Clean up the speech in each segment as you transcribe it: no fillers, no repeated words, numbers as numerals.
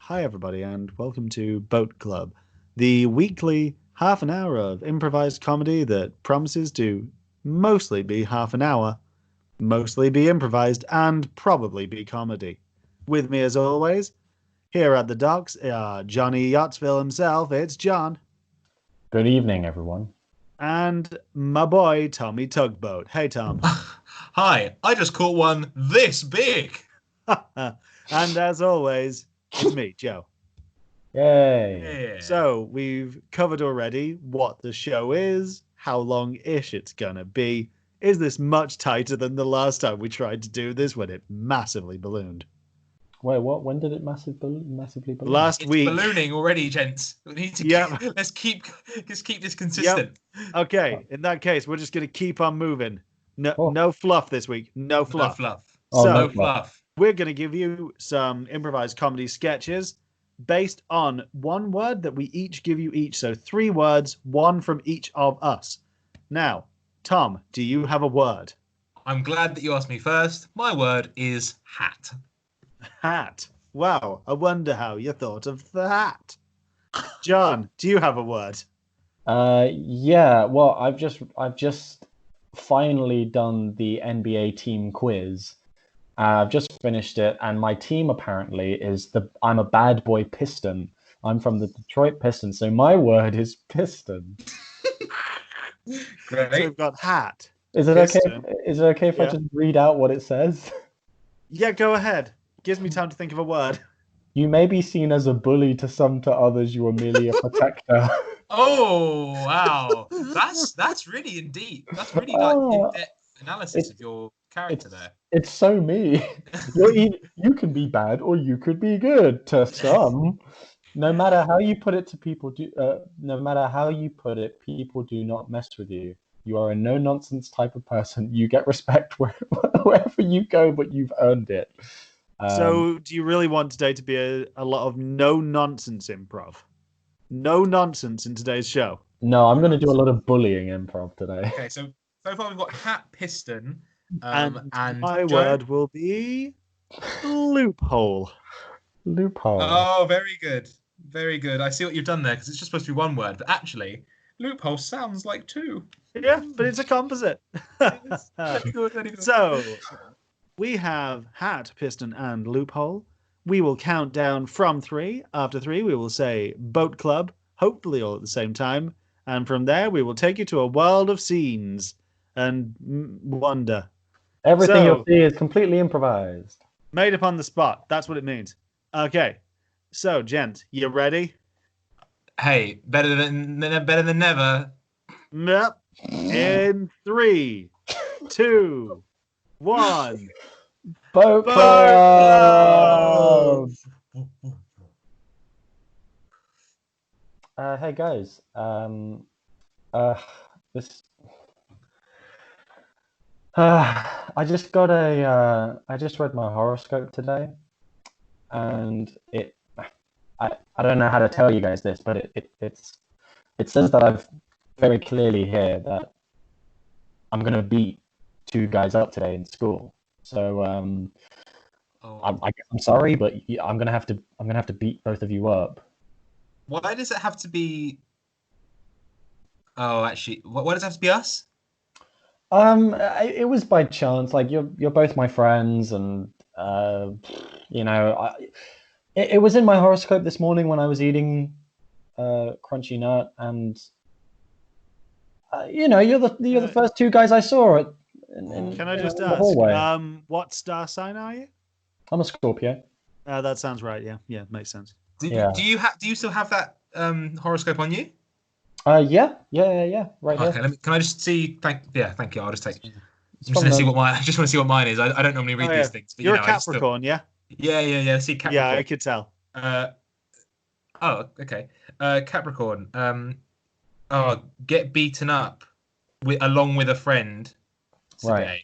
Hi, everybody, and welcome to Boat Club, the weekly half an hour of improvised comedy that promises to mostly be half an hour, mostly be improvised, and probably be comedy. With me, as always, here at the docks, Johnny Yachtsville himself, it's John, Good evening, everyone. and my boy, Tommy Tugboat. Hey, Tom. Hi, I just caught one this big. And as always, it's me, Joe. Yay. Yeah. So we've covered already what the show is, how long-ish it's gonna be. Is this much tighter than the last time we tried to do this when it massively ballooned? Wait, what? When did it massively balloon? Last It's week. ballooning already, gents. We need to Yep. let's keep this consistent. Okay, in that case, we're just gonna keep on moving. No, Oh. no fluff this week. No No fluff. fluff. Oh, So No fluff. we're gonna give you some improvised comedy sketches based on one word that we each give you each. So 3 words, one from each of us. Now, Tom, do you have a word? I'm glad that you asked me first. My word is hat. Hat. Wow, I wonder how you thought of the hat. John, do you have a word? Yeah. Well, I've just finally done the NBA team quiz. I've just finished it, and my team apparently is I'm a bad boy Piston. I'm from the Detroit Pistons, so my word is Piston. So Great. we've got hat. Is it Piston. okay? Is it okay if I Yeah. just read out what it says? Yeah, go ahead. Gives me time to think of a word. You may be seen as a bully to some, to others you are merely a protector. Oh wow, that's really indeed. That's really like Oh, in-depth analysis it's of your character it's there. it's so me. You can be bad or you could be good to some. No matter how you put it to people, no matter how you put it, people do not mess with you. You are a no nonsense type of person. You get respect wherever you go, but you've earned it. So do you really want today to be a lot of no-nonsense improv? No nonsense in today's show. No, I'm going to do a lot of bullying improv today. Okay, so far we've got hat, piston, And and my Joe. word will be loophole. Loophole. Oh, very good. Very good. I see what you've done there because it's just supposed to be one word, but actually, loophole sounds like 2. Yeah, but it's a composite. Yes. Very good, very good. So we have hat, piston, and loophole. We will count down from 3. After 3, we will say boat club, hopefully all at the same time. And from there, we will take you to a world of scenes and wonder. Everything So- you'll see is completely improvised. Made up on the spot. That's what it means. Okay. So, gent, you ready? Hey, better than never. Yep. In 3, 2, 1. Boat Boat Club! Hey guys, this. I just got I just read my horoscope today, and I don't know how to tell you guys this, but it says that I've very clearly here that I'm gonna beat 2 guys up today in school. So Oh. I'm sorry, but I'm gonna have to beat both of you up. Why does it have to be? Oh, actually, why does it have to be us? It was by chance. Like you're both my friends, and it was in my horoscope this morning when I was eating crunchy nut, and you're the first 2 guys I saw Can I just in the ask, hallway. what star sign are you? I'm a Scorpio. That sounds right. Yeah, makes sense. Do Yeah. you still have that horoscope on you? Yeah, right Okay, here. can I just see? Thank you. I'll just take. It's I'm just from gonna see the- what I just want to see what mine is. I don't normally read Oh, yeah. these things, but You're you know, a Capricorn, yeah? Yeah. See Capricorn. Yeah, I could tell. Oh, okay. Capricorn. Oh, get beaten up along with a friend today. Right.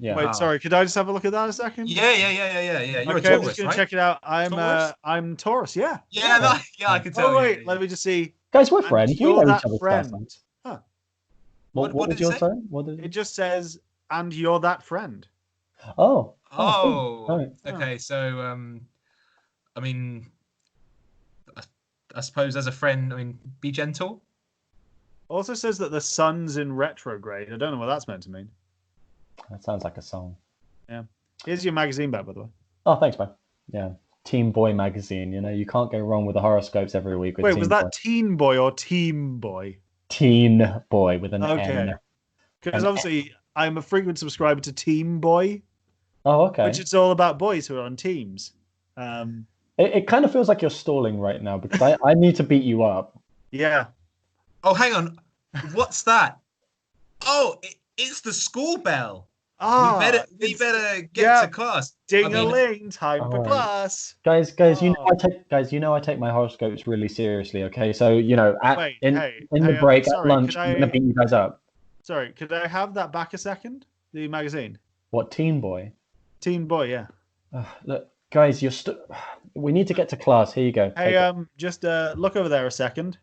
Yeah. Wait, sorry, could I just have a look at that a second? Yeah. You're Okay, a I'm Taurus, just gonna right? check it out. Taurus? I'm Taurus, yeah. Yeah, I can tell. Oh wait, yeah. let me just see. Guys, we're And friends. We you're know that each other's friend. star signs. Huh. What What was did it your say? sign? What did It just says, and you're that friend. Oh, Oh, cool. Right. okay. So, I mean, I suppose as a friend, I mean, be gentle. Also says that the sun's in retrograde. I don't know what that's meant to mean. That sounds like a song. Yeah. Here's your magazine back, by the way. Oh, thanks, man. Yeah. Teen Boy magazine. You know, you can't go wrong with the horoscopes every week. With Wait, Teen was that Boy. Teen Boy or Team Boy? Teen Boy with an Okay. N. Because obviously, I'm a frequent subscriber to Team Boy, Oh, okay. which it's all about boys who are on teams. It kind of feels like you're stalling right now because I need to beat you up. Yeah. Oh, hang on. What's that? Oh, it's the school bell. We better get to class. Ding-a-ling, time for Alright. class. Guys, you know I take my horoscopes really seriously. Okay, so you know, in the break at lunch, I'm gonna beat you guys up. Sorry, could I have that back a second? The magazine. What, Teen Boy? Teen Boy, yeah. Look, guys, we need to get to class. Here you go. Hey, just look over there a second.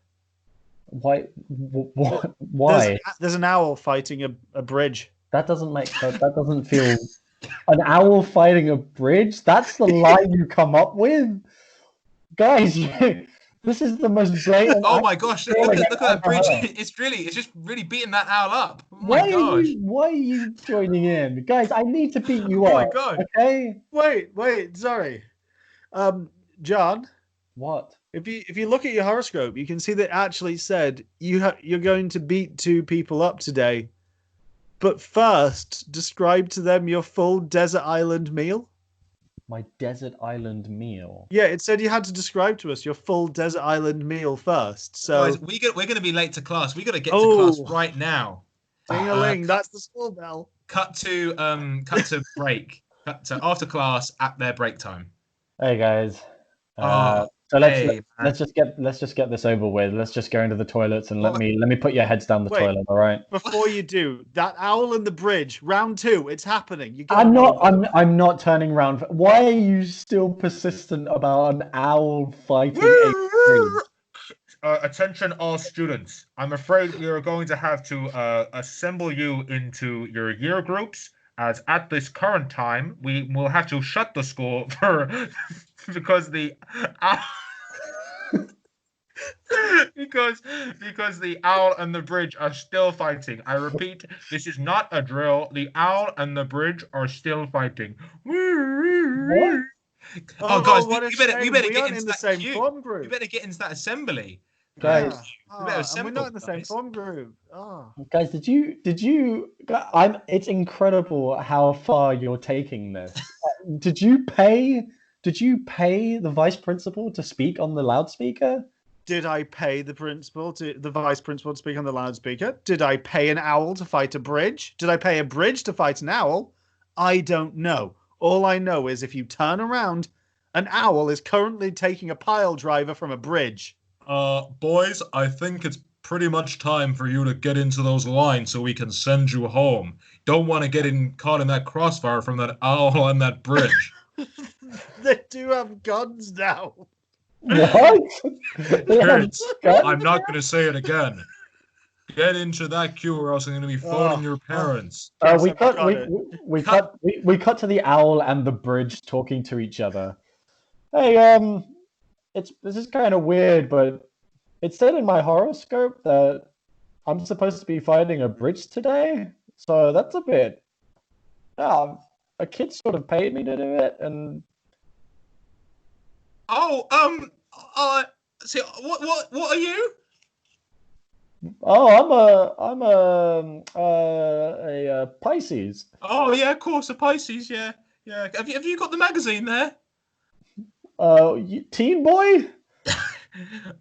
Why? Why? There's an owl fighting a bridge. That doesn't make that doesn't feel. An owl fighting a bridge? That's the line you come up with, guys. This is the most blatant. Oh my gosh! Look at that bridge. It's just really beating that owl up. Oh my gosh! Why are you joining in, guys? I need to beat you up. Oh my god! Okay. Wait. Sorry, John. What? If you look at your horoscope, you can see that it actually said you're going to beat 2 people up today. But first, describe to them your full desert island meal. My desert island meal? Yeah, it said you had to describe to us your full desert island meal first. So guys, we're going to be late to class. We got to get to class right now. Ding-a-ling, that's the school bell. Cut to break. Cut to after class at their break time. Hey guys. So let's just get this over with. Let's just go into the toilets and let me put your heads down the toilet. All right. Before you do, that owl in the bridge, round 2, it's happening. I'm not turning round. Why are you still persistent about an owl fighting a bridge? Attention, all students. I'm afraid we are going to have to assemble you into your year groups. As at this current time, we will have to shut the school because the because the owl and the bridge are still fighting. I repeat, this is not a drill. The owl and the bridge are still fighting. What? Oh, guys, we better get into that same queue. form group. We better get into that assembly. Guys, and we're not in the same form group. Guys, did you? It's incredible how far you're taking this. Did you pay the vice principal to speak on the loudspeaker? Did I pay the vice principal to speak on the loudspeaker? Did I pay an owl to fight a bridge? Did I pay a bridge to fight an owl? I don't know. All I know is if you turn around, an owl is currently taking a pile driver from a bridge. Boys, I think it's pretty much time for you to get into those lines so we can send you home. Don't want to get caught in that crossfire from that owl and that bridge. They do have guns now. What? I'm not going to say it again. Get into that queue or else I'm going to be phoning your parents. We cut to the owl and the bridge talking to each other. Hey, this is kind of weird, but it said in my horoscope that I'm supposed to be fighting a bridge today, so that's a bit. A kid sort of paid me to do it, and. See, what are you? Oh, I'm a Pisces. Oh yeah, of course, a Pisces. Yeah. Have you got the magazine there? Teen Boy?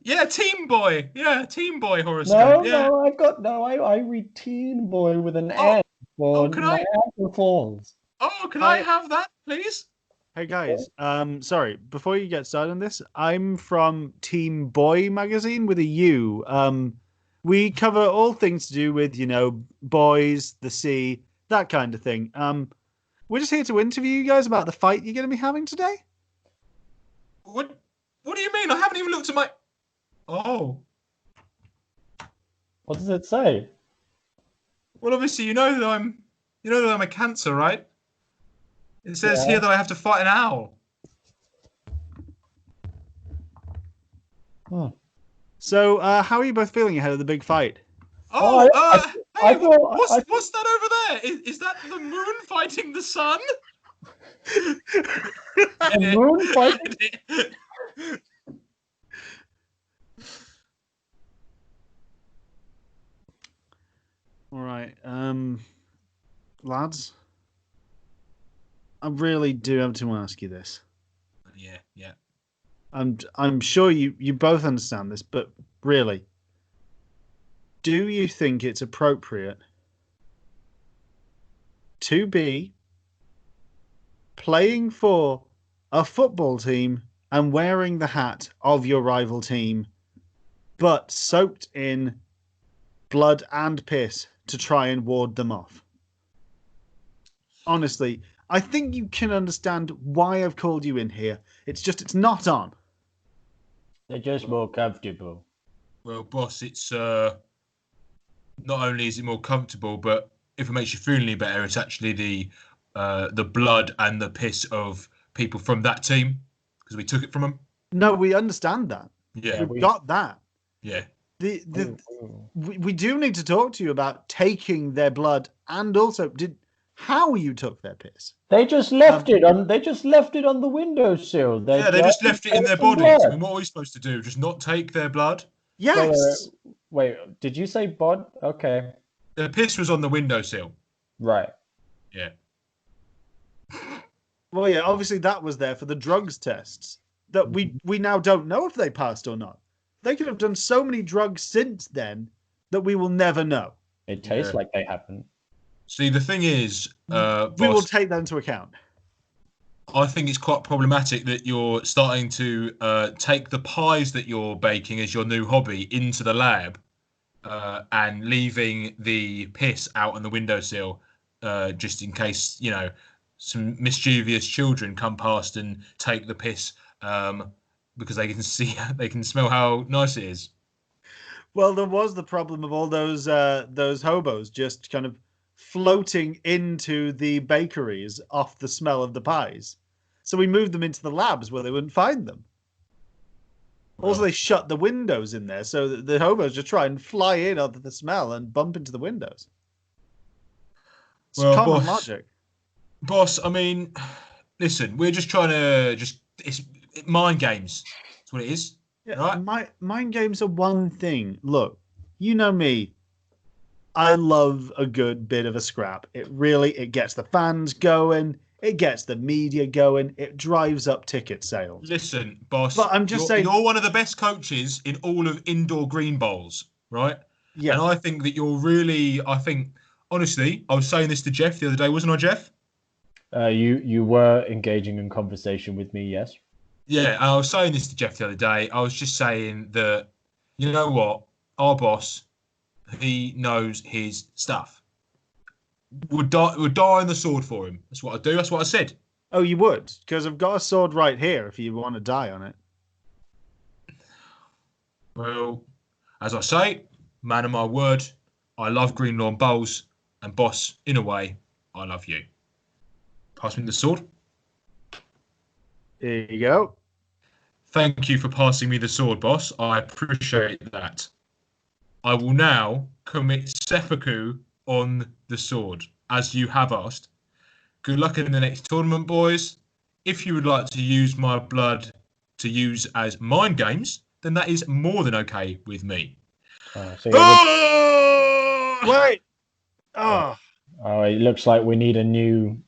Yeah, Teen Boy. Yeah, Teen Boy horoscope. I read Teen Boy with an N for Niagara Falls. Oh, can I have that, please? Hey guys, sorry, before you get started on this, I'm from Teen Boy magazine with a U. We cover all things to do with, boys, the sea, that kind of thing. We're just here to interview you guys about the fight you're going to be having today. What do you mean? I haven't even looked at my... Oh. What does it say? Well, obviously, you know that I'm a Cancer, right? It says here that I have to fight an owl. So, how are you both feeling ahead of the big fight? Oh, I hey, thought- what's that over there? Is that the moon fighting the sun? The moon fighting? All right, lads, I really do have to ask you this. Yeah. I'm sure you both understand this, but really, do you think it's appropriate to be playing for a football team and wearing the hat of your rival team, but soaked in blood and piss to try and ward them off? Honestly, I think you can understand why I've called you in here. It's not on. They're just more comfortable. Well, boss, it's not only is it more comfortable, but if it makes you feel any better, it's actually the blood and the piss of people from that team because we took it from them. No, we understand that. Yeah, We've got that. yeah. We do need to talk to you about taking their blood and also how you took their piss. They just left it on. They just left it on the windowsill. They just left it in their bodies. I mean, what are we supposed to do? Just not take their blood? Yes. Wait, did you say bod? Okay. The piss was on the windowsill. Right. Yeah. Well, yeah, obviously that was there for the drugs tests that we now don't know if they passed or not. They could have done so many drugs since then that we will never know. It tastes like they haven't. See, the thing is, boss, we will take that into account. I think it's quite problematic that you're starting to take the pies that you're baking as your new hobby into the lab and leaving the piss out on the windowsill just in case, some mischievous children come past and take the piss because they can smell how nice it is. Well, there was the problem of all those hobos just kind of floating into the bakeries off the smell of the pies. So we moved them into the labs where they wouldn't find them. Well, also, they shut the windows in there so that the hobos just try and fly in under the smell and bump into the windows. It's common logic. Boss, I mean, listen, we're just trying to it's mind games. That's what it is. Yeah, right? Mind games are one thing. Look, you know me. I love a good bit of a scrap. It gets the fans going. It gets the media going. It drives up ticket sales. Listen, boss. But I'm just saying, you're one of the best coaches in all of indoor green bowls, right? Yeah. And I think that you're really. Honestly, I was saying this to Jeff the other day, wasn't I, Jeff? You were engaging in conversation with me, yes. Yeah, and I was saying this to Jeff the other day. I was just saying that, you know what, our boss, he knows his stuff. Would die on the sword for him. That's what I do. That's what I said. Oh, you would? Because I've got a sword right here if you want to die on it. Well, as I say, man of my word, I love green lawn bowls, and boss, in a way, I love you. Pass me the sword. There you go. Thank you for passing me the sword, boss. I appreciate that. I will now commit seppuku on the sword, as you have asked. Good luck in the next tournament, boys. If you would like to use my blood to use as mind games, then that is more than okay with me. Wait. Oh, it looks like we need a new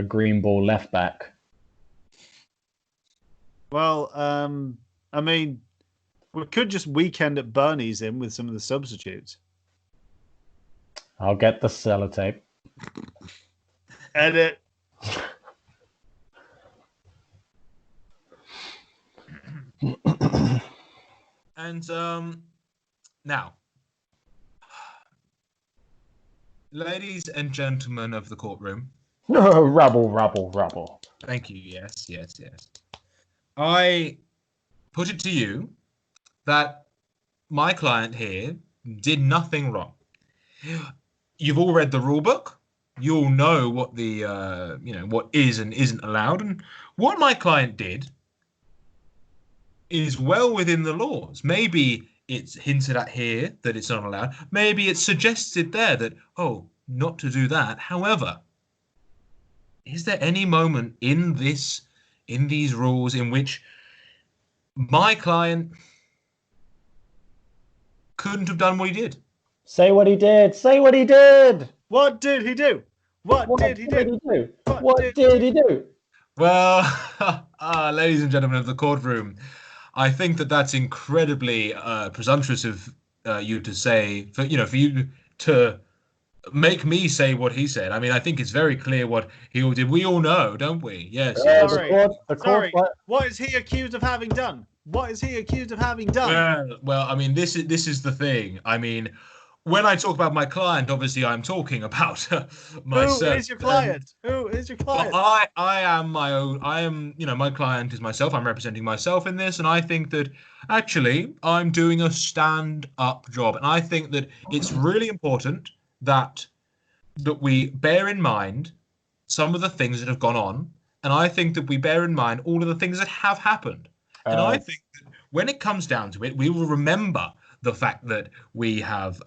green ball left back. Well, I mean, we could just weekend at Bernie's in with some of the substitutes. I'll get the sellotape. Edit. And now, ladies and gentlemen of the courtroom. No, rubble. Thank you. Yes. I put it to you that my client here did nothing wrong. You've all read the rule book. You all know what the what is and isn't allowed, and what my client did is well within the laws. Maybe it's hinted at here that it's not allowed. Maybe it's suggested there that, oh, not to do that. However, is there any moment in these rules in which my client couldn't have done what he did? Say what he did. Say what he did. What did he do? What did he do? What did he do? Well, ladies and gentlemen of the courtroom, I think that that's incredibly presumptuous of you to say, for you to make me say what he said. I mean, I think it's very clear what he all did. We all know, don't we? Yes. Sorry. What is he accused of having done? What is he accused of having done? Well, I mean, this is the thing. I mean, when I talk about my client, obviously I'm talking about myself. Who is your client? Who is your client? Well, I am my own. I am, my client is myself. I'm representing myself in this, and I think that actually I'm doing a stand-up job, and I think that it's really important that we bear in mind some of the things that have gone on, and I think that we bear in mind all of the things that have happened. And I think that when it comes down to it, we will remember the fact that we have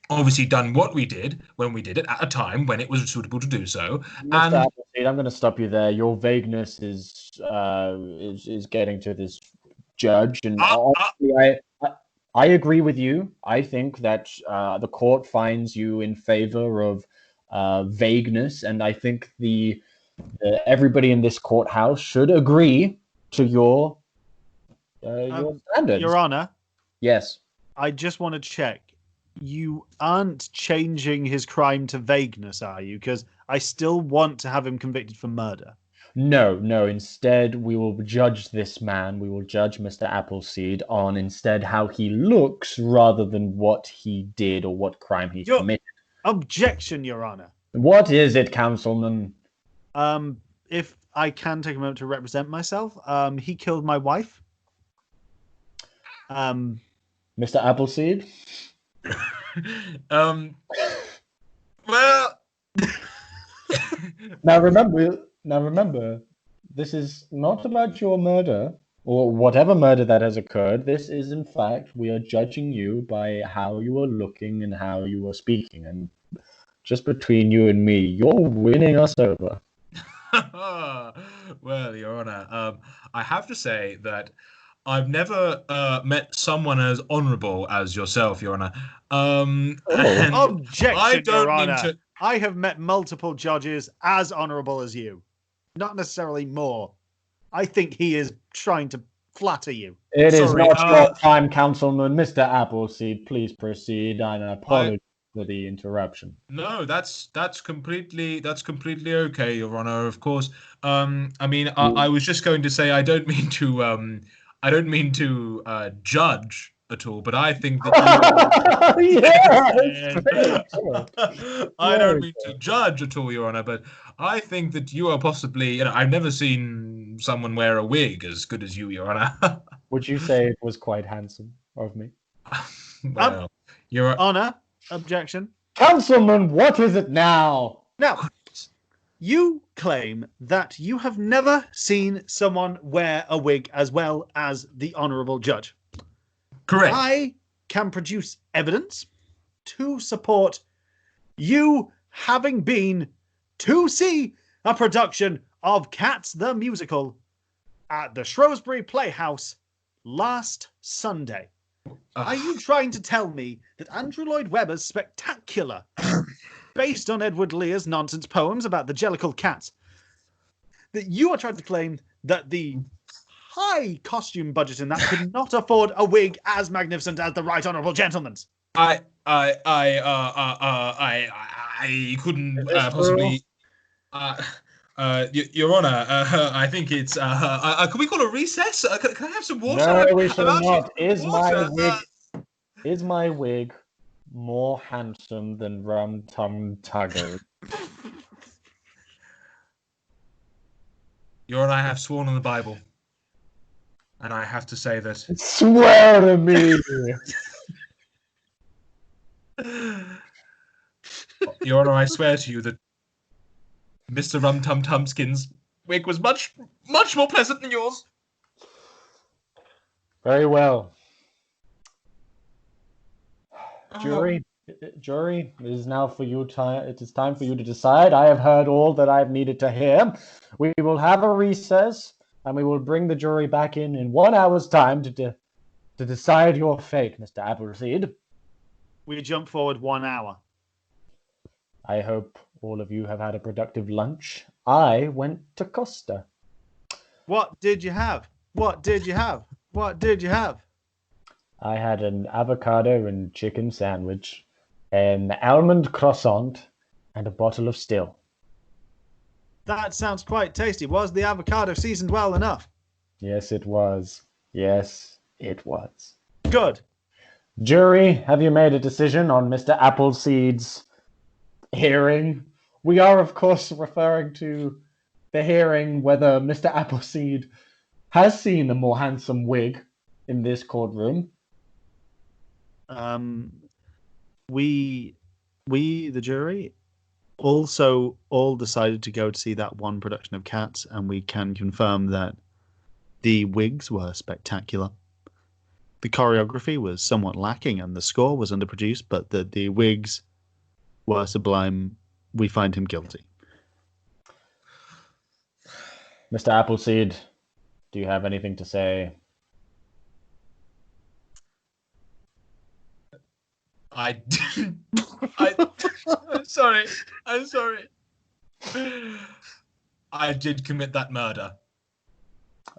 obviously done what we did when we did it at a time when it was suitable to do so. Mr. Appleseed, I'm going to stop you there. Your vagueness is getting to this judge, and I agree with you. I think that the court finds you in favor of vagueness, and I think everybody in this courthouse should agree to your standards. Your Honor. Yes. I just want to check. You aren't changing his crime to vagueness, are you? Because I still want to have him convicted for murder. No. Instead, we will judge this man. We will judge Mr. Appleseed on instead how he looks rather than what he did or what crime he committed. Objection, Your Honor. What is it, Councilman? If I can take a moment to represent myself, he killed my wife. Mr. Appleseed? Well, now remember, this is not about your murder or whatever murder that has occurred. This is, in fact, we are judging you by how you are looking and how you are speaking. And just between you and me, you're winning us over. Well, Your Honor, I have to say that I've never met someone as honourable as yourself, Your Honor. Objection, Your Honor. I have met multiple judges as honourable as you. Not necessarily more. I think he is trying to flatter you. It is not your time, Councilman. Mr. Appleseed, please proceed. And I apologize for the interruption. No, that's completely okay, Your Honor. Of course. I mean, I was just going to say I don't mean to judge at all, but I think that I don't mean to judge at all, Your Honor, but I think that you are possibly, I've never seen someone wear a wig as good as you, Your Honor. Would you say it was quite handsome of me? Well, Your Honor, objection. Councilman, what is it now? Now, you claim that you have never seen someone wear a wig as well as the honourable judge. Correct. I can produce evidence to support you having been to see a production of Cats the Musical at the Shrewsbury Playhouse last Sunday. Are you trying to tell me that Andrew Lloyd Webber's spectacular, based on Edward Lear's nonsense poems about the Jellicle cats, that you are trying to claim that the high costume budget in that could not afford a wig as magnificent as the Right Honourable Gentleman's? I couldn't possibly. Your Honor, I think it's. Can we call a recess? Can I have some water? No, we should not. Is my wig more handsome than Rum Tum Tugboat? Your Honor, I have sworn on the Bible, and I have to say that. Swear to me. Your Honor, I swear to you that Mr. Rum Tum Tumskin's wig was much more pleasant than yours. Very well. Jury, jury, it is now for you time. It is time for you to decide. I have heard all that I've needed to hear. We will have a recess, and we will bring the jury back in 1 hour's time to decide your fate, Mr. Appleseed. We jump forward 1 hour. I hope all of you have had a productive lunch. I went to Costa. What did you have? What did you have? What did you have? I had an avocado and chicken sandwich, an almond croissant, and a bottle of still. That sounds quite tasty. Was the avocado seasoned well enough? Yes, it was. Yes, it was. Good. Jury, have you made a decision on Mr. Appleseed's hearing? We are, of course, referring to the hearing whether Mr. Appleseed has seen a more handsome wig in this courtroom. We, the jury, also all decided to go to see that one production of Cats, and we can confirm that the wigs were spectacular. The choreography was somewhat lacking, and the score was underproduced, but the wigs were sublime. We find him guilty. Mr. Appleseed, do you have anything to say? I'm sorry. I'm sorry. I did commit that murder.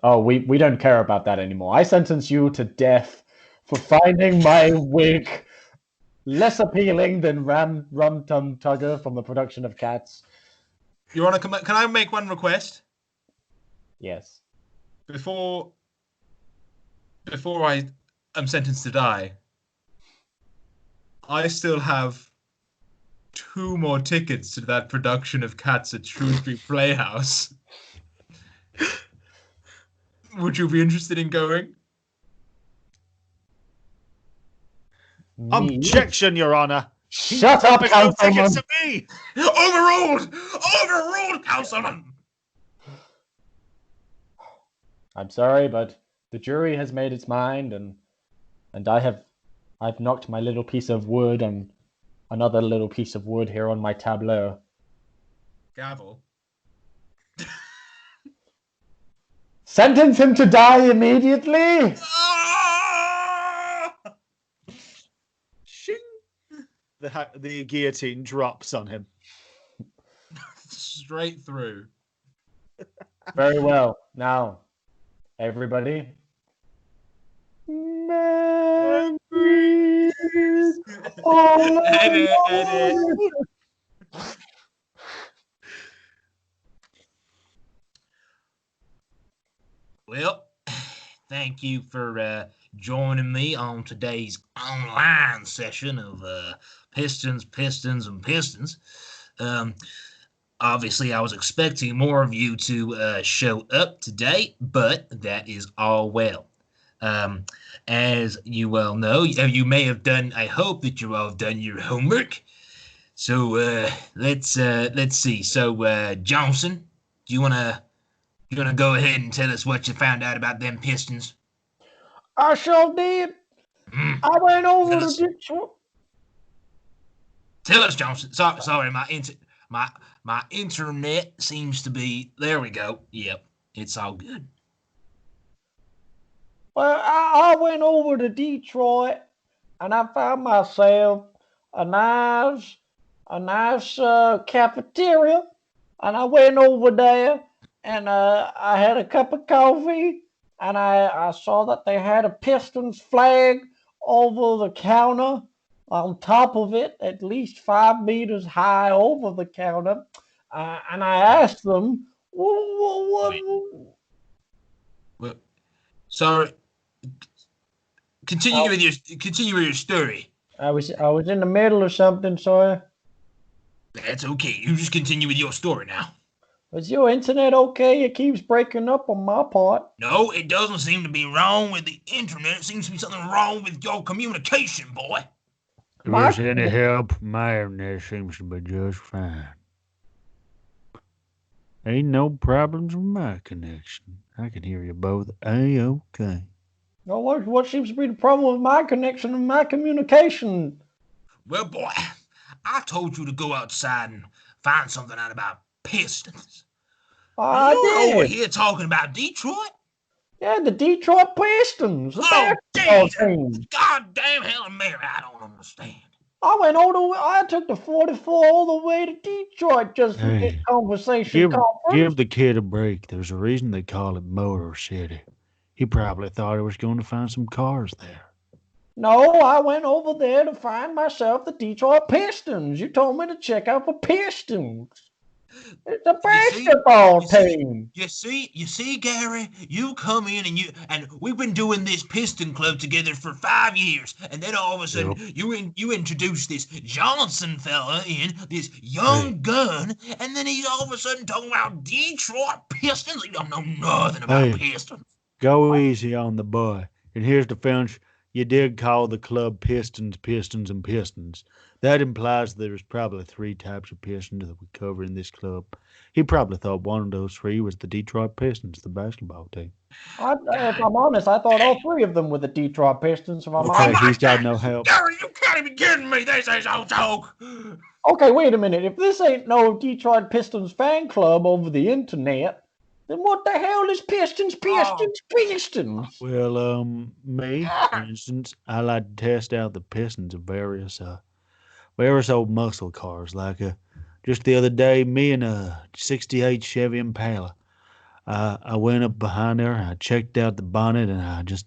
Oh, we don't care about that anymore. I sentence you to death for finding my wig less appealing than Rum Tum Tugger from the production of Cats. Your Honor, can I make one request? Yes. Before I am sentenced to die, I still have 2 more tickets to that production of Cats at Shrewsbury Playhouse. Would you be interested in going? Objection, Your Honor. Shut up, Councilman! To me. Overruled! Overruled, Councilman! I'm sorry, but the jury has made its mind, and I've knocked my little piece of wood and another little piece of wood here on my tableau. Gavel. Sentence him to die immediately! Shing. The guillotine drops on him. Straight through. Very well. Now, everybody. Memories all Edit. alone. Well, thank you for joining me on today's online session of Pistons. Obviously, I was expecting more of you to show up today, but that is all well. As you well know, you may have done. I hope that you all have done your homework. So let's see. So Johnson, do you wanna go ahead and tell us what you found out about them Pistons? I sure did. I went over to Detroit. Tell us, Johnson. Sorry, my internet seems to be. There we go. Yep, it's all good. Well, I went over to Detroit, and I found myself a nice cafeteria, and I went over there, and I had a cup of coffee, and I saw that they had a Pistons flag over the counter, on top of it, at least 5 meters high over the counter, and I asked them, what? Well, sorry. Continue with your story. I was in the middle of something, sir. That's okay. You just continue with your story now. Is your internet okay? It keeps breaking up on my part. No, it doesn't seem to be wrong with the internet. It seems to be something wrong with your communication, boy. If there's any help, my internet seems to be just fine. Ain't no problems with my connection. I can hear you both A-okay. No, what seems to be the problem with my connection and my communication? Well, boy, I told you to go outside and find something out about Pistons. And I you're over did. here talking about Detroit? Yeah, the Detroit Pistons, the Oh, basketball geez. team. Goddamn hell, Mary, I don't understand. I took the 44 all the way to Detroit just for this Hey, conversation conference. give the kid a break. There's a reason they call it Motor City. He probably thought he was going to find some cars there. No, I went over there to find myself the Detroit Pistons. You told me to check out the Pistons. It's a basketball team. You see, Gary, you come in and we've been doing this Piston Club together for 5 years, and then all of a sudden you introduce this Johnson fella in, this young gun, and then he's all of a sudden talking about Detroit Pistons. He don't know nothing about Pistons. Go easy on the boy. And here's the finish. You did call the club Pistons, Pistons, and Pistons. That implies there's probably 3 types of Pistons that we cover in this club. He probably thought one of those 3 was the Detroit Pistons, the basketball team. If I'm honest, I thought all 3 of them were the Detroit Pistons. If I'm honest. He's got no help. Gary, you can't even kidding me. This is no joke. Okay, wait a minute. If this ain't no Detroit Pistons fan club over the internet, then what the hell is Pistons? Well, me, for instance, I like to test out the pistons of various old muscle cars. Like, just the other day, me and a '68 Chevy Impala. I went up behind there, I checked out the bonnet, and I just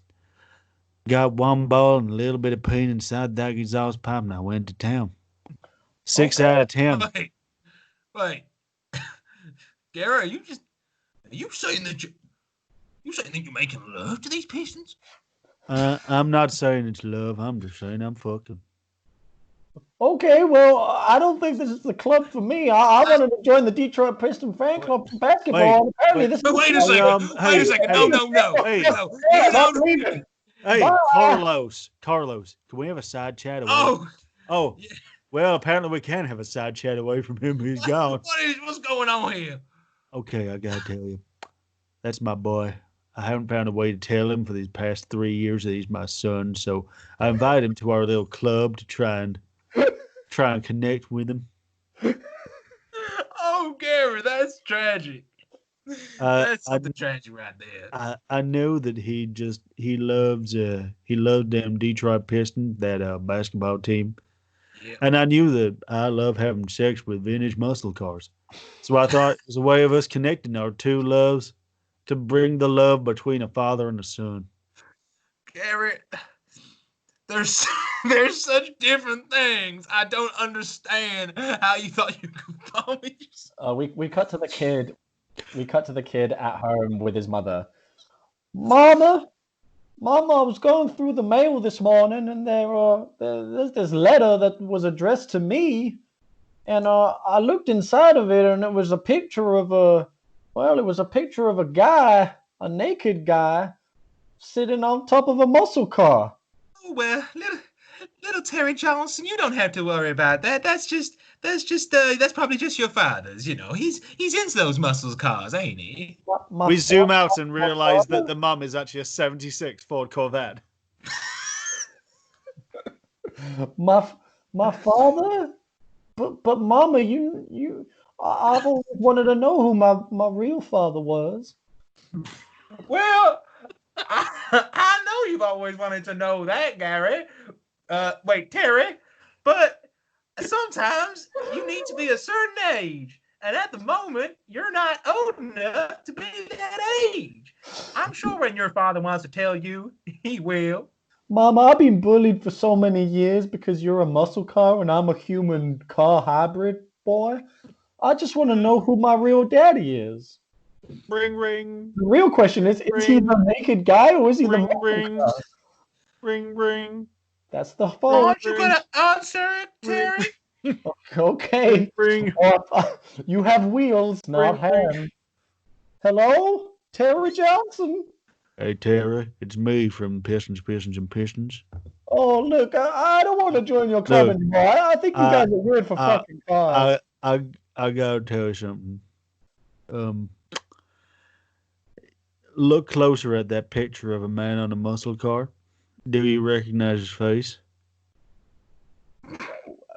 got one ball and a little bit of paint inside that exhaust pipe, and I went to town. 6 out of 10. Wait. Gary, are you saying that you're making love to these Pistons? I'm not saying it's love. I'm just saying I'm fucking. Okay, well, I don't think this is the club for me. I wanted to join the Detroit Piston fan club for basketball. Apparently, this is. Wait a second. Wait a second. No. Hey, Carlos, can we have a side chat away? Oh. Yeah. Well, apparently we can have a side chat away from him. He's gone. What's going on here? Okay, I gotta tell you, that's my boy. I haven't found a way to tell him for these past 3 years that he's my son, so I invited him to our little club to try and connect with him. Oh, Gary, that's tragic. That's something tragic right there. I know that he loves them Detroit Pistons, that basketball team. Yeah. And I knew that I love having sex with vintage muscle cars. So I thought it was a way of us connecting our 2 loves to bring the love between a father and a son. Garrett, there's such different things. I don't understand how you thought you could follow me. We cut to the kid. We cut to the kid at home with his mother. Mama, I was going through the mail this morning, and there's this letter that was addressed to me, and I looked inside of it, and it was a picture of a guy, a naked guy, sitting on top of a muscle car. Oh well, little Terry Johnson, you don't have to worry about that. That's probably just your father's. You know, he's into those muscle cars, ain't he? We zoom out and realize that the mum is actually a '76 Ford Corvette. my father, but Mama, I've always wanted to know who my real father was. Well, I know you've always wanted to know that, Gary. Wait, Terry, but sometimes you need to be a certain age, and at the moment, you're not old enough to be that age. I'm sure when your father wants to tell you, he will. Mama, I've been bullied for so many years because you're a muscle car and I'm a human car hybrid boy. I just want to know who my real daddy is. Ring, ring. The real question is he the naked guy or is he the muscle car? Ring, ring. That's the phone. Aren't you going to answer it, Terry? Okay. Ring. You have wheels, not hands. Hello? Terry Johnson? Hey, Terry, it's me from Pistons, and Pistons. Oh, look, I don't want to join your club anymore. I think you guys are weird for fucking cars. I gotta tell you something. look closer at that picture of a man on a muscle car. Do you recognize his face?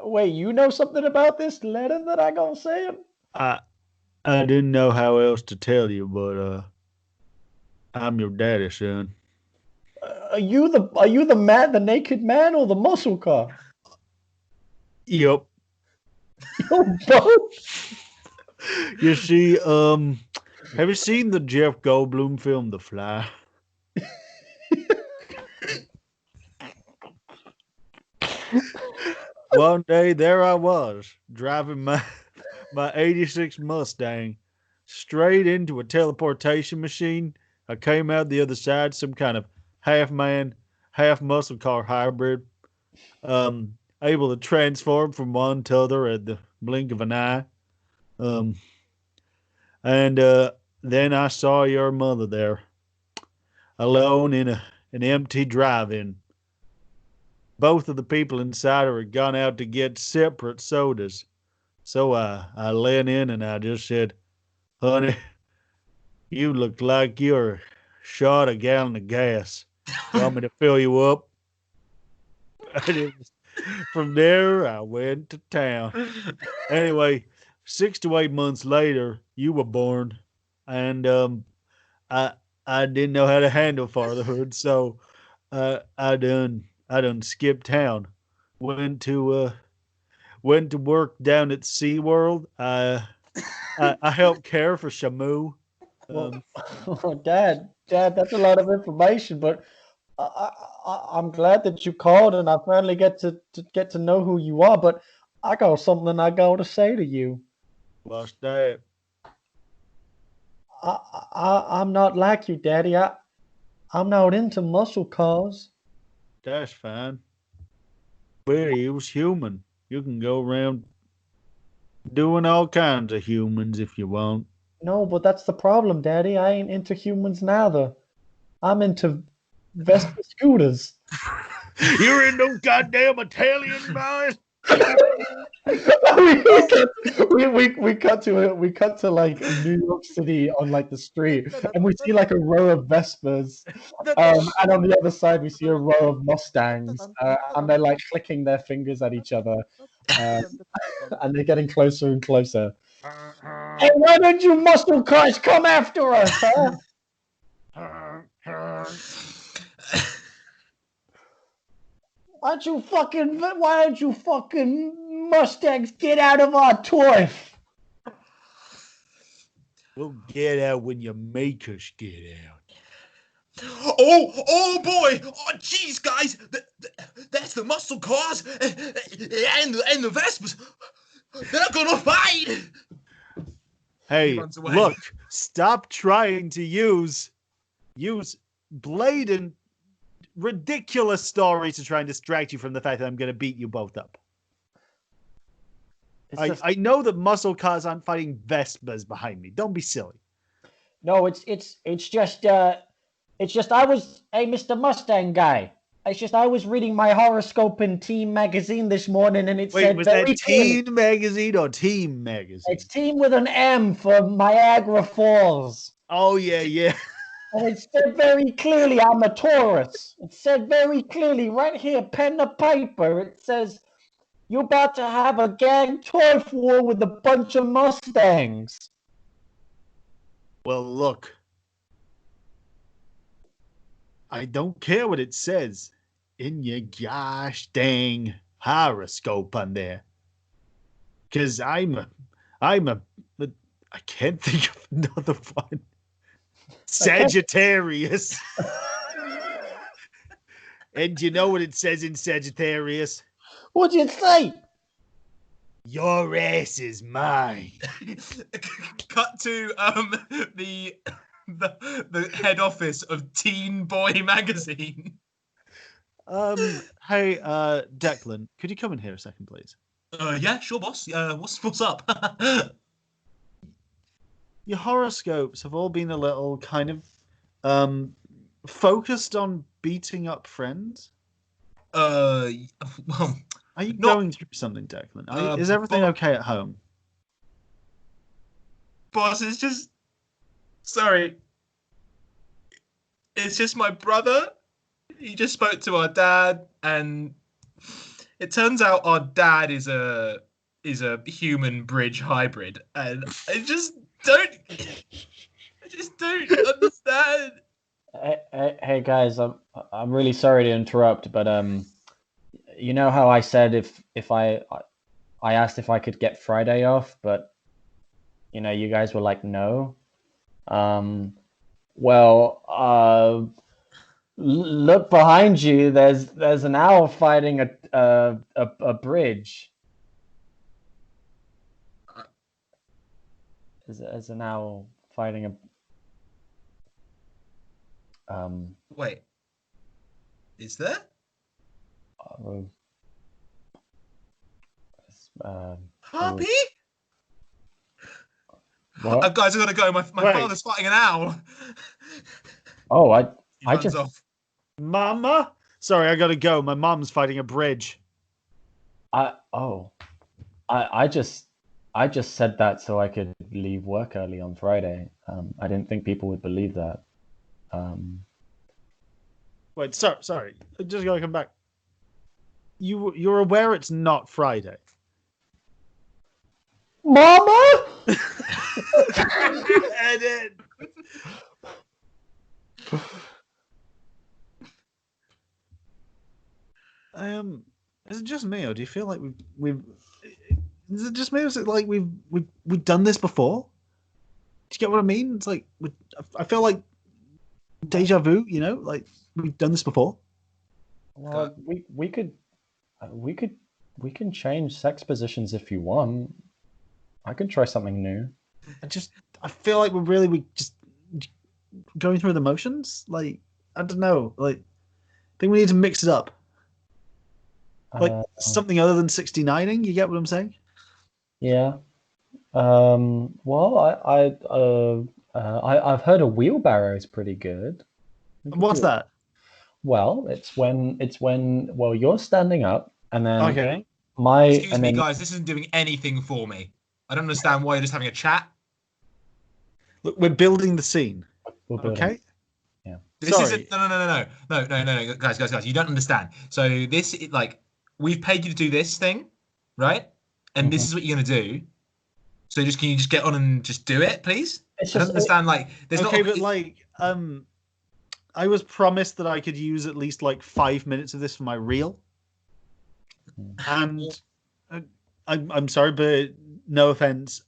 Wait, you know something about this letter that I gonna send? I didn't know how else to tell you, but I'm your daddy, son. Are you the man, the naked man, or the muscle car? Yep. You're both. You see, have you seen the Jeff Goldblum film The Fly? One day there I was, driving my 86 Mustang straight into a teleportation machine. I came out the other side, some kind of half man, half muscle car hybrid, able to transform from one to other at the blink of an eye. And then I saw your mother there, alone in an empty drive-in. Both of the people inside her had gone out to get separate sodas. So I leaned in and I just said, honey, you look like you're short a gallon of gas. Want me to fill you up? From there, I went to town. Anyway, 6 to 8 months later, you were born. And I didn't know how to handle fatherhood. So I done skipped town. Went to work down at SeaWorld. I helped care for Shamu. Dad, that's a lot of information, but I'm glad that you called and I finally get to know who you are. But I got something I got to say to you. What's that? I'm not like you, Daddy. I'm not into muscle cars. That's fine. But he was human. You can go around doing all kinds of humans if you want. No, but that's the problem, Daddy. I ain't into humans neither. I'm into Vespa scooters. You're in those goddamn Italian boys. we cut to like New York City on like the street, and we see like a row of Vespas, and on the other side we see a row of Mustangs, and they're like clicking their fingers at each other, and they're getting closer and closer. Hey, why don't you muscle cars come after us, huh? Why don't you fucking Mustangs get out of our turf? We'll get out when you make us get out. Oh boy! Oh jeez, guys, that's the muscle cars and the Vespas. They're gonna fight. Hey, look! Stop trying to use blatant, ridiculous stories to try and distract you from the fact that I'm going to beat you both up. I know that muscle cars aren't fighting Vespas behind me. Don't be silly. No, it's just I was Mr. Mustang guy. It's just I was reading my horoscope in Team magazine this morning, and it said was very that Teen magazine or Team magazine? It's Team with an M for Niagara Falls. Oh yeah. And it said very clearly, I'm a Taurus. It said very clearly right here, pen to paper. It says, you're about to have a gang turf war with a bunch of Mustangs. Well, look. I don't care what it says in your gosh dang horoscope on there. Because I can't think of another one. Sagittarius. And you know what it says in Sagittarius? What'd you say? Your ass is mine. Cut to the head office of Teen Boy magazine. Hey, Declan, could you come in here a second, please? Yeah, sure, boss. What's up? Your horoscopes have all been a little kind of focused on beating up friends. Well, are you going through something, Declan? Is everything okay at home? Boss, it's just... Sorry. It's just my brother. He just spoke to our dad, and it turns out our dad is a human bridge hybrid, and I just don't understand. Hey guys, I'm really sorry to interrupt, but you know how I said if I asked if I could get Friday off, but you guys were like no. Well, look behind you. There's an owl fighting a bridge. There's an owl fighting a. Wait, is there? Harpy? What? Guys, I gotta go. My father's fighting an owl. Oh, I Runs just off. Mama? Sorry, I gotta go. My mom's fighting a bridge. I just said that so I could leave work early on Friday. I didn't think people would believe that. Wait, sorry. I just gotta come back. You're aware it's not Friday. Mama! Edit. Is it just me, or do you feel like we've? Is it just me, or is it like we've done this before? Do you get what I mean? It's like I feel like deja vu. Like we've done this before. Well, we can change sex positions if you want. I can try something new. I feel like we just going through the motions. Like I don't know. Like I think we need to mix it up. Like something other than 69ing. You get what I'm saying? Yeah. Well, I've heard a wheelbarrow is pretty good. What's that? Well, it's when you're standing up and then Okay. Excuse me, guys. This isn't doing anything for me. I don't understand why you're just having a chat. Look, we're building the scene. Okay. Yeah. This isn't no, guys. You don't understand. So this we've paid you to do this thing, right? And this is what you're gonna do. So can you just get on and just do it, please? I don't understand. There's okay, but I was promised that I could use at least 5 minutes of this for my reel, and I'm sorry, but no offense,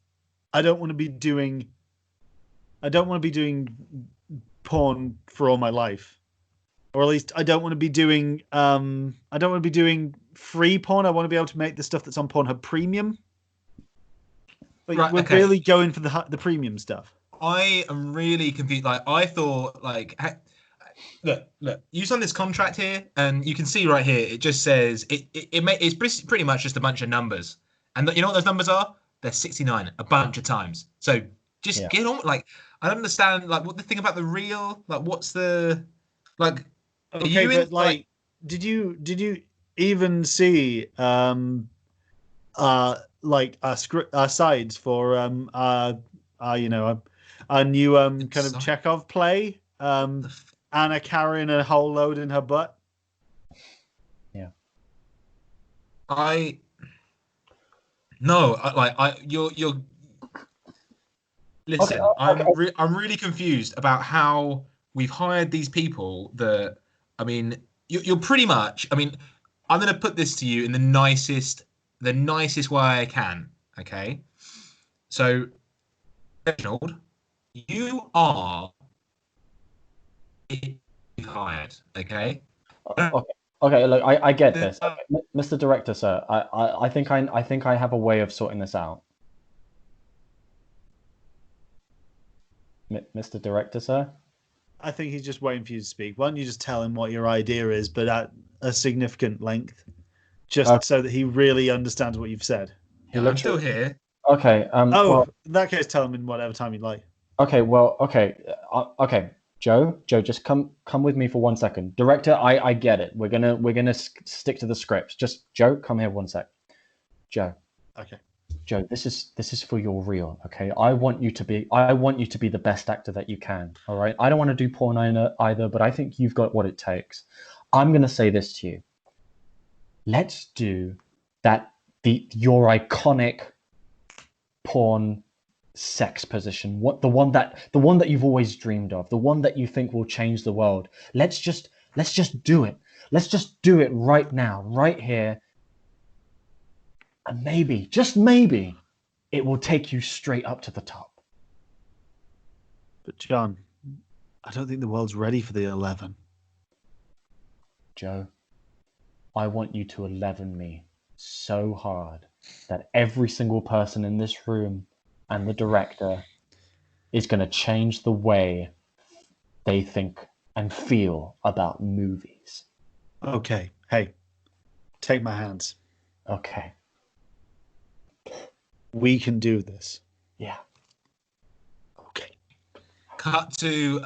I don't want to be doing porn for all my life, or at least I don't want to be doing free porn. I want to be able to make the stuff that's on Pornhub Premium. But we're really going for the premium stuff. I am really confused. I thought look, you signed this contract here, and you can see right here it just says it's pretty much just a bunch of numbers, and you know what those numbers are? They're 69 a bunch of times. So just get on. I don't understand what the thing about the reel. What's the Okay, but did you even see sides for a new kind of Chekhov play, Anna carrying a whole load in her butt? Yeah. You're listen. Okay. I'm really confused about how we've hired these people that, you're pretty much, I'm going to put this to you in the nicest way I can. Okay. So, Reginald, you are hired. Okay. Okay. Look, I get this, Mr. Director, sir. I think I have a way of sorting this out. Mr. Director, sir. I think he's just waiting for you to speak. Why don't you just tell him what your idea is, but at a significant length, just so that he really understands what you've said. Yeah, I'm still here. Okay. In that case, tell him in whatever time you'd like. Okay. Well. Okay. Okay. Joe, just come with me for 1 second. Director, I get it. We're gonna stick to the script. Just Joe, come here 1 sec. Joe. Okay. Joe, this is for your real, okay? I want you to be the best actor that you can, all right? I don't want to do porn either, but I think you've got what it takes. I'm gonna say this to you. Let's do your iconic porn sex position. The one that you've always dreamed of, the one that you think will change the world. Let's just do it. Let's just do it right now, right here. And maybe, just maybe, it will take you straight up to the top. But John, I don't think the world's ready for the 11. Joe, I want you to 11 me so hard that every single person in this room and the director is going to change the way they think and feel about movies. Okay, hey, take my hands. Okay. We can do this. Yeah. Okay. Cut to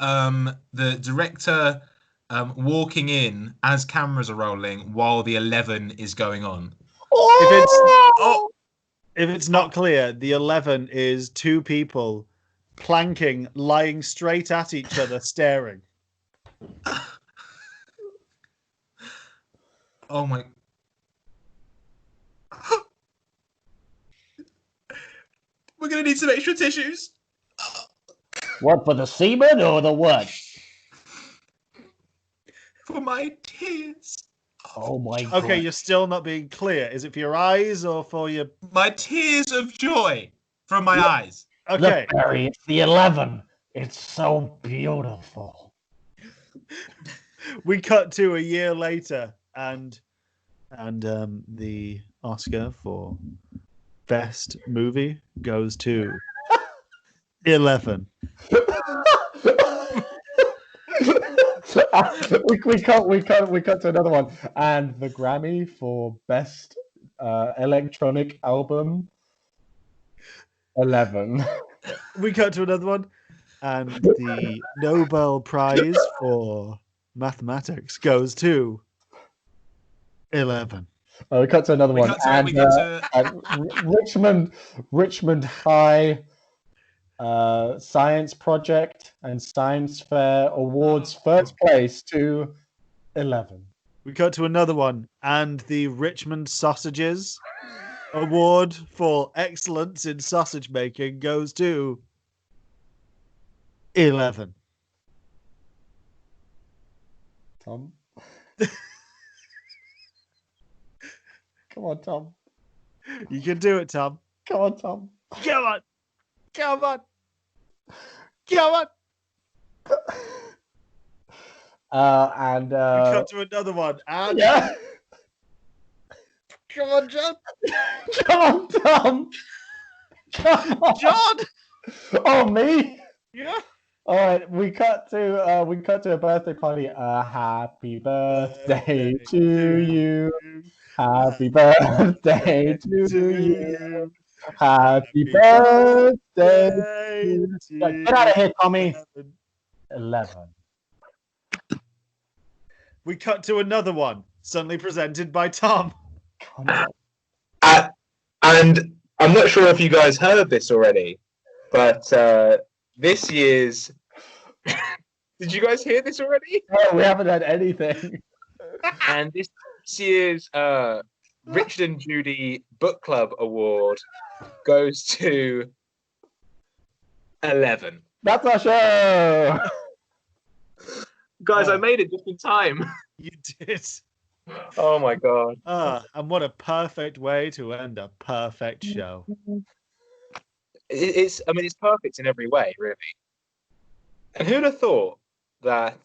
the director walking in as cameras are rolling while the 11 is going on. If it's not clear, the 11 is two people planking, lying straight at each other, staring. Oh my. We're going to need some extra tissues. What, for the semen or the what? For my tears. Oh my God. Okay, you're still not being clear. Is it for your eyes or for your... My tears of joy from my eyes. Okay. Look, Barry, it's the 11. It's so beautiful. We cut to a year later, and the Oscar for Best Movie goes to 11. we cut to another one, and the Grammy for Best Electronic Album, 11. We cut to another one, and the Nobel Prize for Mathematics goes to 11. We cut to another one, and Richmond High Science Project and Science Fair Awards first place to 11. We cut to another one, and the Richmond Sausages Award for Excellence in Sausage Making goes to 11. Tom? Come on, Tom. You can do it, Tom. Come on, Tom. Come on. Come on. Come on. And we cut to another one. And yeah. Come on, John. Come on, Tom. Come on. John. Oh, me? Yeah. All right, we cut to a birthday party. Happy birthday to you. Happy birthday to you. Happy birthday to you. Get out of here, Tommy. 11. We cut to another one, suddenly presented by Tom. Come on. And I'm not sure if you guys heard this already, but this year's... Did you guys hear this already? No, we haven't had anything. And this year's Richard and Judy Book Club Award goes to 11. That's our show. Guys, I made it just in time. You did. Oh my God. And what a perfect way to end a perfect show. It's perfect in every way, really. And who'd have thought that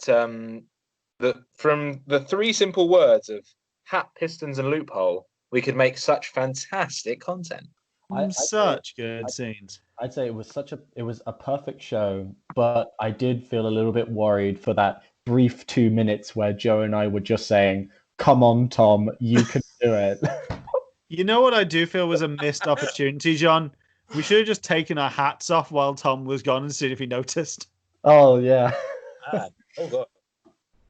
that from the three simple words of hat, pistons, and loophole, we could make such fantastic content. Such good scenes. I'd say it was a perfect show, but I did feel a little bit worried for that brief 2 minutes where Joe and I were just saying, "Come on, Tom, you can do it." You know what I do feel was a missed opportunity, John? We should have just taken our hats off while Tom was gone and seen if he noticed. Oh yeah. Oh God.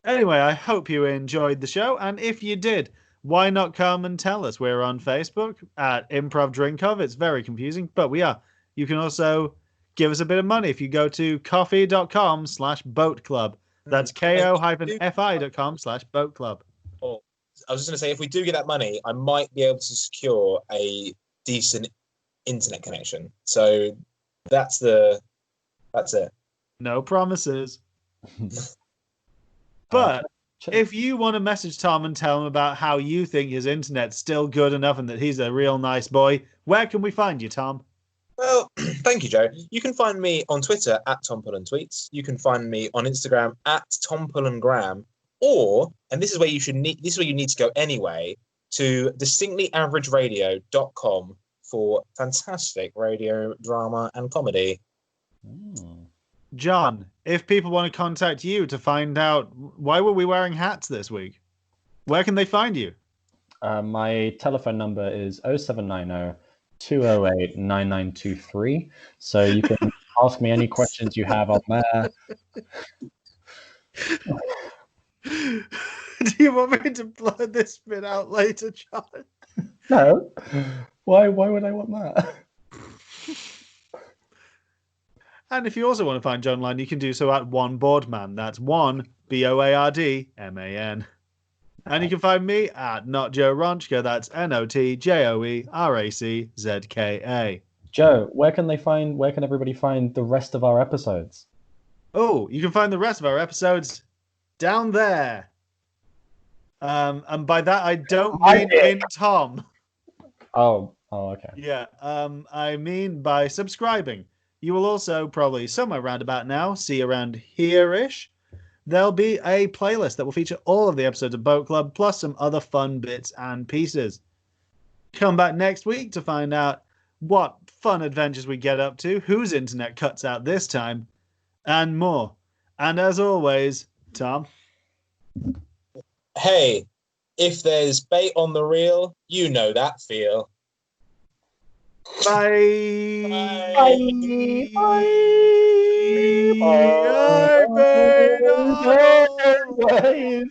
Anyway, I hope you enjoyed the show, and if you did, why not come and tell us? We're on Facebook at Improv Drinkov. It's very confusing, but we are. You can also give us a bit of money if you go to coffee.com/boat club. That's ko-fi.com/boat club. I was just going to say, if we do get that money, I might be able to secure a decent internet connection. So that's it. No promises. But if you want to message Tom and tell him about how you think his internet's still good enough and that he's a real nice boy, where can we find you, Tom? Well, thank you, Joe. You can find me on Twitter at Tom Pullen Tweets. You can find me on Instagram at Tom Pullen Graham. Or, and this is where you need to go anyway, to distinctlyaverageradio.com for fantastic radio, drama, and comedy. John, if people want to contact you to find out why were we wearing hats this week, where can they find you? My telephone number is 0790 208 9923. So you can ask me any questions you have on there. Do you want me to blur this bit out later, John? No. Why would I want that? And if you also want to find John online, you can do so at One Boardman. That's one BOARDMAN. And you can find me at Not Joe Ronchka. That's NOTJOERACZKA. Joe, where can everybody find the rest of our episodes? Oh, you can find the rest of our episodes down there. And by that I don't mean in Tom. Oh, okay. Yeah. I mean by subscribing. You will also probably somewhere around about now, see around here-ish, there'll be a playlist that will feature all of the episodes of Boat Club, plus some other fun bits and pieces. Come back next week to find out what fun adventures we get up to, whose internet cuts out this time, and more. And as always, Tom. Hey, if there's bait on the reel, you know that feel. Bye. Bye. Bye. Bye. Bye. Bye. Bye.